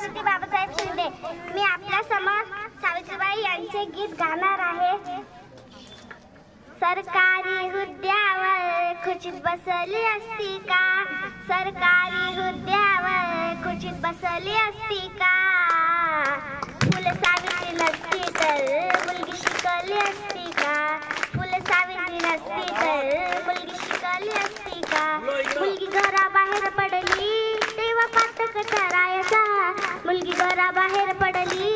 सरस्वती बाबासाहेब शिंदे. मी आपल्या समोर सावित्रीबाई यांचे गीत गाणार आहे. सरकारी हुद्द्यावर खुर्चीत बसली असती का, सरकारी हुद्द्यावर खुर्चीत बसली असती का, फुले सावित्री नसती तर मुलगी शिकली असती का, फुले सावित्री नसती तर मुलगी शिकली असती का. मुलगी घराबाहेर पडली तेव्हा पातक ठरायचा, मुलगी घराबाहेर पडली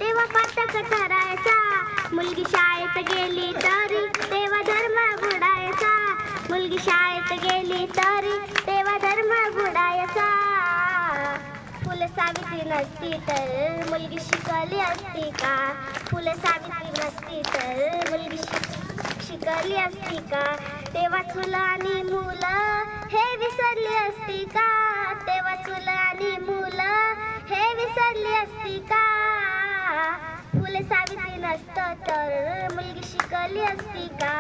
तेव्हा पातक ठरायचा. मुलगी शाळेत गेली तरी तेव्हा धर्म बुडायचा, मुलगी शाळेत गेली तरी तेव्हा धर्म बुडायचा. फुले सावित्री नसती तर मुलगी शिकली असती का, फुले सावित्री नसती तर मुलगी शिकली असती का. तेव्हा चुलं आणि मुलं हे विसरली असती का, तेव्हा चुलं आणि मुलं हे विसरली असती का. फुले सावित्री नसतं तर मुलगी शिकली असती का,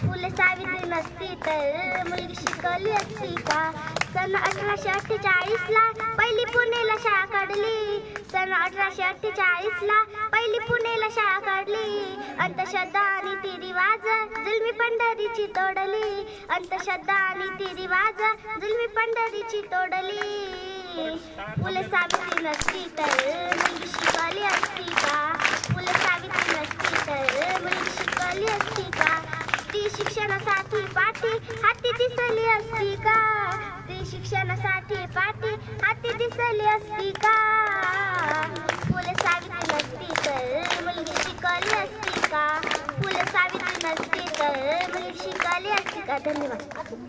फुले सावित्री नसती तर मुलगी शिकली असती का. सन 1848ला पहिली पुणेला शाळा काढली, सन 1848ला पहिली पुणेला शाळा काढली. अंधश्रद्धा आणि ती रिवाज जुलमी पंढरीची तोडली, अंधश्रद्धा आणि ती रिवाज जुलमी पंढरीची तोडली. फुले सावित्री नसती तर मुलगी शिकली असती का, फुले सावित्री नसती तर मुलगी शिकली असती का. स्त्री शिक्षणासाठी पाठी हाती दिसली असती का, स्त्री शिक्षणासाठी पाठी हाती दिसली असती का. फुले सावित्री नसती तर मुलगी शिकली असती का, फुले सावित्री नसती तर मुलगी शिकली असती का. धन्यवाद.